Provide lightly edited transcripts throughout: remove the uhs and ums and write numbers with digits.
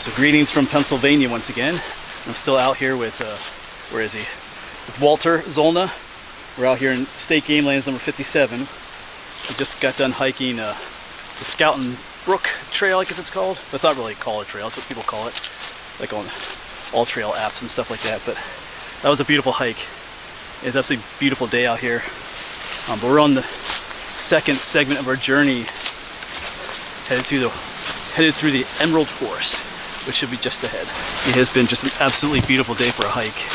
So greetings from Pennsylvania once again. I'm still out here with, where is he? With Walter Zollner. We're out here in State Game Lands number 57. We just got done hiking the Skoutin Brook Trail, I guess it's called. That's not really called a trail, that's what people call it. Like on all trail apps and stuff like that. But that was a beautiful hike. It's absolutely a beautiful day out here. But we're on the second segment of our journey, headed through the Emerald Forest, which should be just ahead. It has been just an absolutely beautiful day for a hike.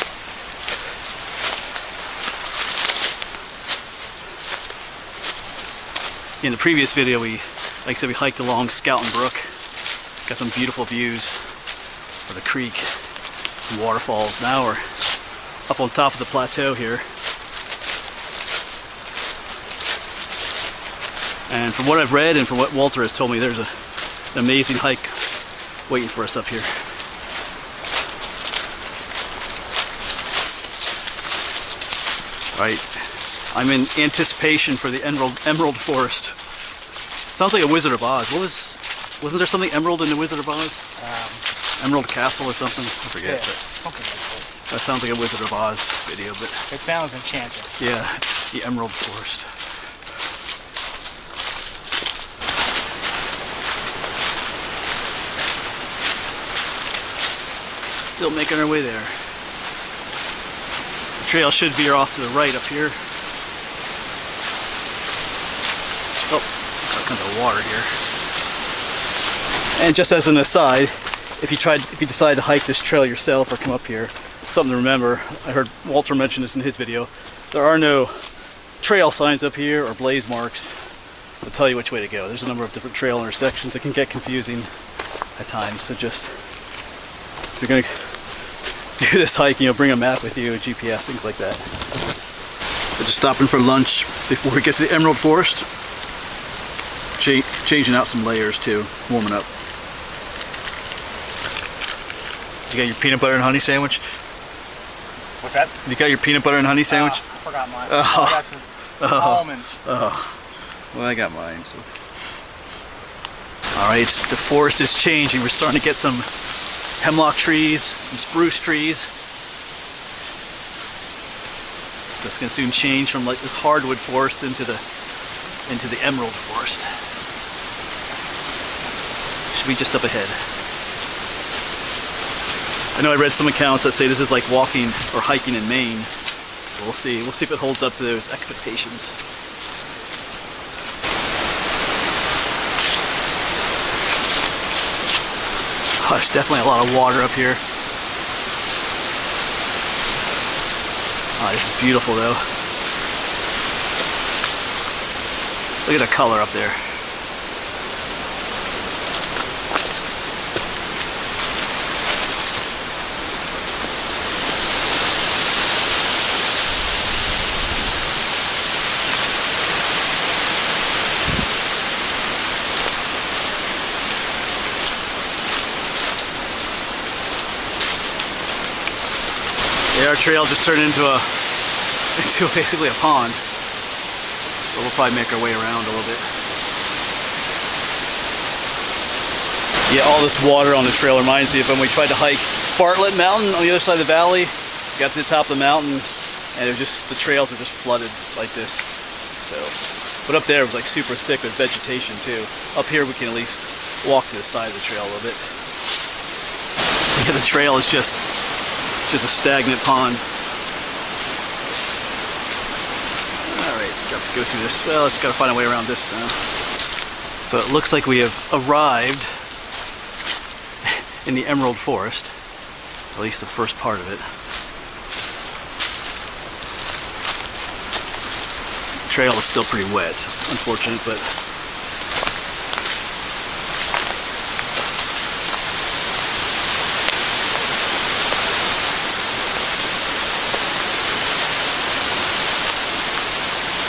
In the previous video, like I said, we hiked along Skoutin Brook. Got some beautiful views of the creek, some waterfalls. Now we're up on top of the plateau here. And from what I've read and from what Walter has told me, there's an amazing hike waiting for us up here. Right, I'm in anticipation for the Emerald Forest. Sounds like a Wizard of Oz. Wasn't there something emerald in the Wizard of Oz? Emerald Castle or something? I forget. Yeah, something like that. That sounds like a Wizard of Oz video, but it sounds enchanting. Yeah, the Emerald Forest. Still making our way there. The trail should veer off to the right up here. Oh, got kind of water here. And just as an aside, if you decide to hike this trail yourself or come up here, something to remember. I heard Walter mention this in his video. There are no trail signs up here or blaze marks that tell you which way to go. There's a number of different trail intersections that can get confusing at times. So just, if you're gonna do this hike, bring a map with you, a GPS, things like that. We're just stopping for lunch before we get to the Emerald Forest. Changing out some layers too, warming up. You got your peanut butter and honey sandwich? What's that? You got your peanut butter and honey sandwich? I forgot mine. I got some almonds. Well, I got mine. So. All right, the forest is changing. We're starting to get some hemlock trees, some spruce trees. So it's going to soon change from like this hardwood forest into the emerald forest. Should be just up ahead. I know I read some accounts that say this is like walking or hiking in Maine. So we'll see. We'll see if it holds up to those expectations. Oh, there's definitely a lot of water up here. Oh, this is beautiful though. Look at the color up there. Yeah, our trail just turned into basically a pond. But we'll probably make our way around a little bit. Yeah, all this water on the trail reminds me of when we tried to hike Bartlett Mountain on the other side of the valley. We got to the top of the mountain and the trails are just flooded like this. So, but up there it was like super thick with vegetation too. Up here we can at least walk to the side of the trail a little bit. Yeah, the trail is just a stagnant pond. Alright, got to go through this. Well, let's gotta find a way around this now. So it looks like we have arrived in the Emerald Forest. At least the first part of it. The trail is still pretty wet. It's unfortunate, but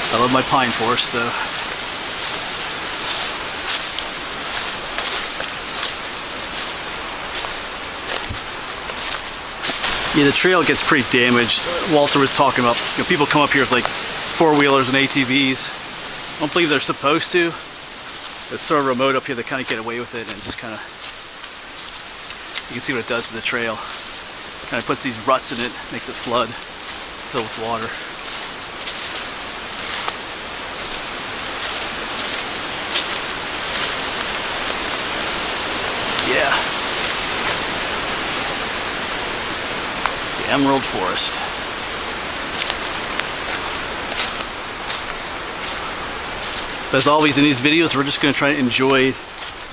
I love my pine forest though. Yeah, the trail gets pretty damaged. Walter was talking about, people come up here with like four-wheelers and ATVs. I don't believe they're supposed to. It's so remote up here, they kind of get away with it and just kind of You can see what it does to the trail. Kind of puts these ruts in it, makes it flood, fill with water. Yeah. The Emerald Forest. But as always in these videos, we're just going to try to enjoy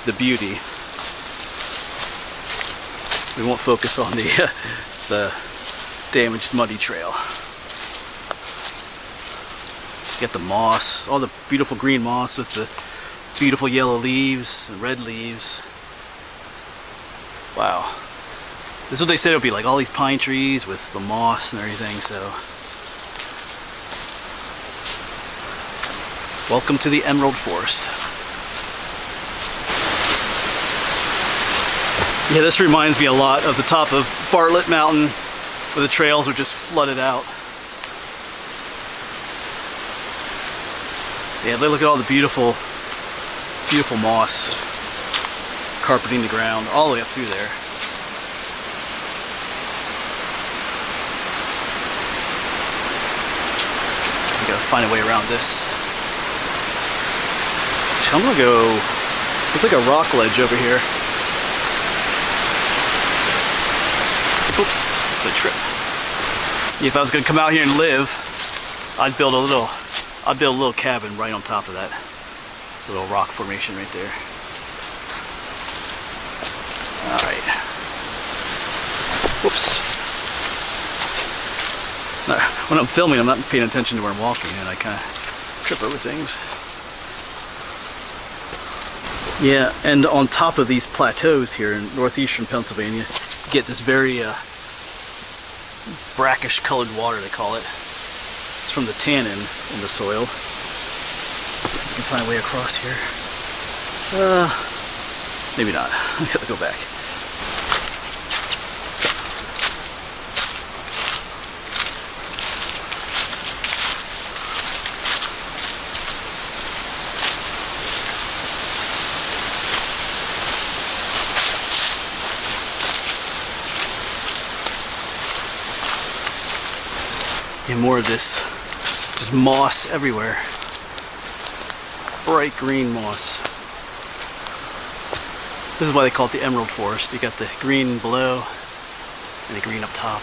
the beauty. We won't focus on the damaged muddy trail. You got the moss, all the beautiful green moss with the beautiful yellow leaves and red leaves. Wow. This is what they said it would be like, all these pine trees with the moss and everything, so. Welcome to the Emerald Forest. Yeah, this reminds me a lot of the top of Bartlett Mountain, where the trails are just flooded out. Yeah, look at all the beautiful, beautiful moss carpeting the ground all the way up through there. We gotta find a way around this. So I'm gonna go, looks like a rock ledge over here. Oops, it's a trip. If I was gonna come out here and live, I'd build a little cabin right on top of that little rock formation right there. All right. Whoops. When I'm filming, I'm not paying attention to where I'm walking, and I kind of trip over things. Yeah, and on top of these plateaus here in northeastern Pennsylvania, you get this very brackish colored water, they call it. It's from the tannin in the soil. Let's see if we can find a way across here. Maybe not. I gotta go back. And more of this, just moss everywhere. Bright green moss. This is why they call it the Emerald Forest. You got the green below and the green up top.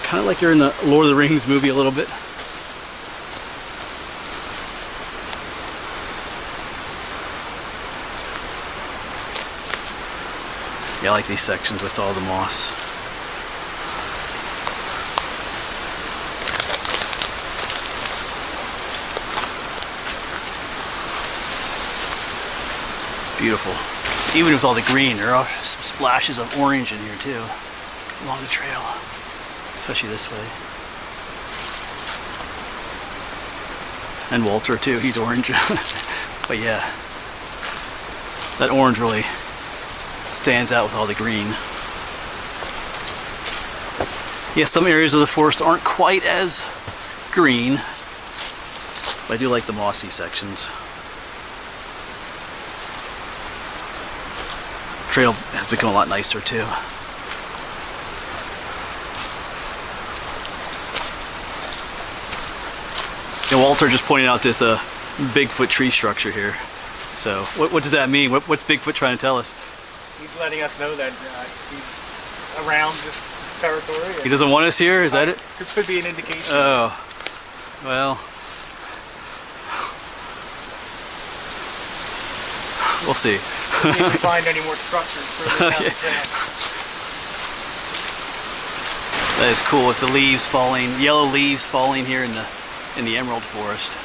Kind of like you're in the Lord of the Rings movie a little bit. Yeah, I like these sections with all the moss. Beautiful. So even with all the green, there are some splashes of orange in here too, along the trail, especially this way. And Walter too, he's orange. But yeah, that orange really stands out with all the green. Yeah, some areas of the forest aren't quite as green, but I do like the mossy sections. Trail has become a lot nicer too. And Walter just pointed out this Bigfoot tree structure here. So what does that mean? What's Bigfoot trying to tell us? He's letting us know that he's around this territory. He doesn't want us here? Is that it? It could be an indication. Oh, well. We'll see. See if we find any more structures further down the trail. That is cool with the leaves falling, yellow leaves falling here in the Emerald Forest.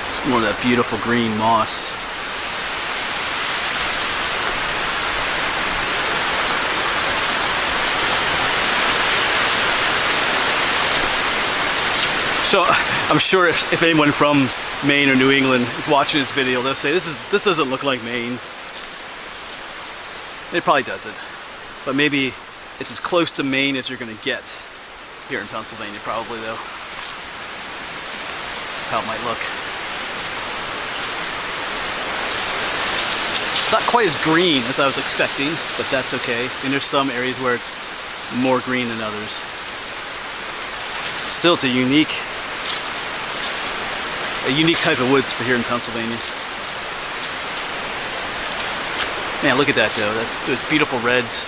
Just more of that beautiful green moss. So I'm sure if anyone from Maine or New England is watching this video, they'll say this doesn't look like Maine. It probably doesn't, but maybe It's as close to Maine as you're going to get here in Pennsylvania, probably, though. How it might look. Not quite as green as I was expecting, but that's okay. I mean, there's some areas where it's more green than others. Still, it's a unique type of woods for here in Pennsylvania. Man, look at that though. Those beautiful reds.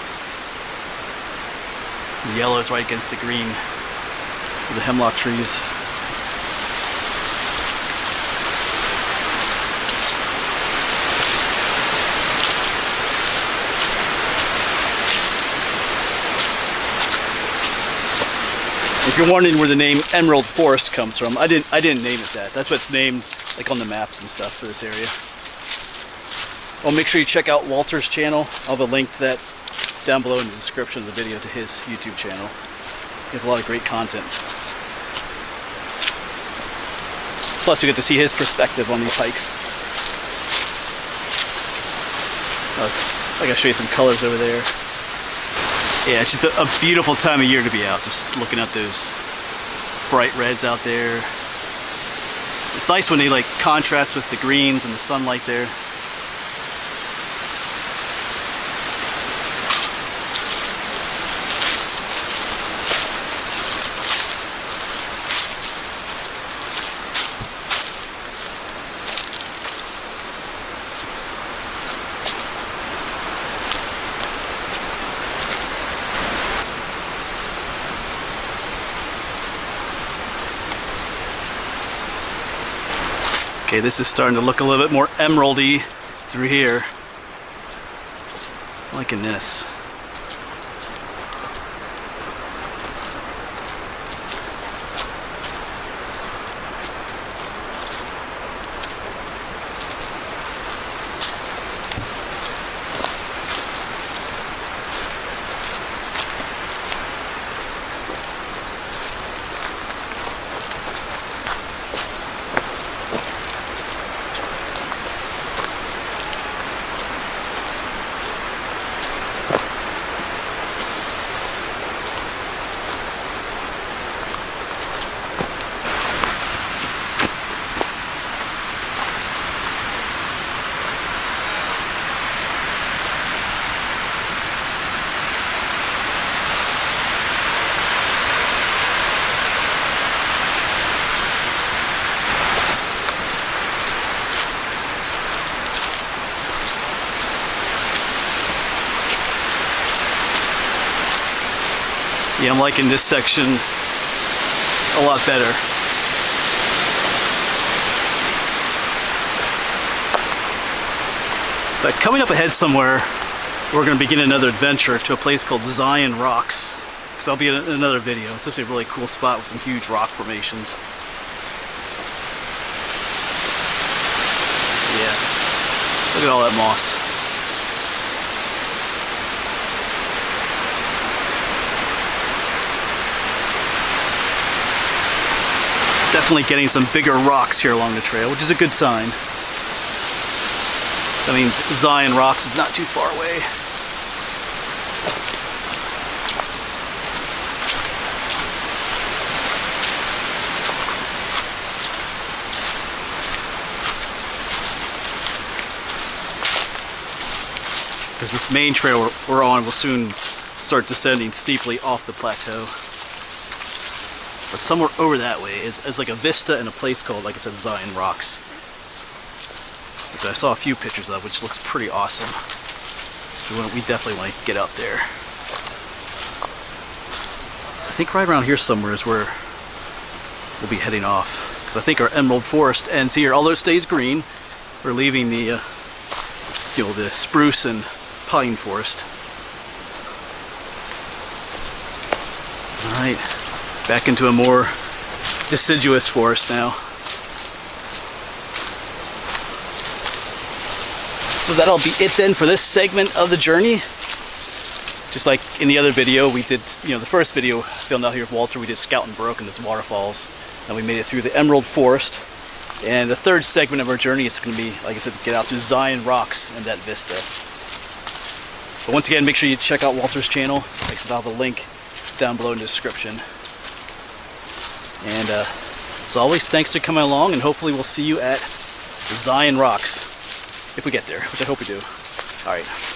The yellow is right against the green of the hemlock trees. If you're wondering where the name Emerald Forest comes from, I didn't name it that. That's what's named like on the maps and stuff for this area. Well, make sure you check out Walter's channel. I'll have a link to that down below in the description of the video to his YouTube channel. He has a lot of great content. Plus you get to see his perspective on these hikes. I gotta show you some colors over there. Yeah, it's just a beautiful time of year to be out, just looking at those bright reds out there. It's nice when they like contrast with the greens and the sunlight there. Okay, this is starting to look a little bit more emeraldy through here. I'm liking this. Yeah, I'm liking this section a lot better. But coming up ahead somewhere, we're going to begin another adventure to a place called Zion Rocks. So that'll be in another video. It's supposed to be a really cool spot with some huge rock formations. Yeah, look at all that moss. Definitely getting some bigger rocks here along the trail, which is a good sign. That means Zion Rocks is not too far away. Because this main trail we're on will soon start descending steeply off the plateau. But somewhere over that way is like a vista and a place called, like I said, Zion Rocks. Which I saw a few pictures of, which looks pretty awesome. So we definitely want to get out there. So I think right around here somewhere is where we'll be heading off. Because I think our Emerald Forest ends here. Although it stays green, we're leaving the, the spruce and pine forest. All right. Back into a more deciduous forest now. So that'll be it then for this segment of the journey. Just like in the other video, we did, the first video filmed out here with Walter, we did Scout and Brook and there's waterfalls. And we made it through the Emerald Forest. And the third segment of our journey is going to be, like I said, to get out to Zion Rocks and that vista. But once again, make sure you check out Walter's channel. I'll have a link down below in the description. And as always, thanks for coming along, and hopefully we'll see you at Zion Rocks if we get there, which I hope we do. All right.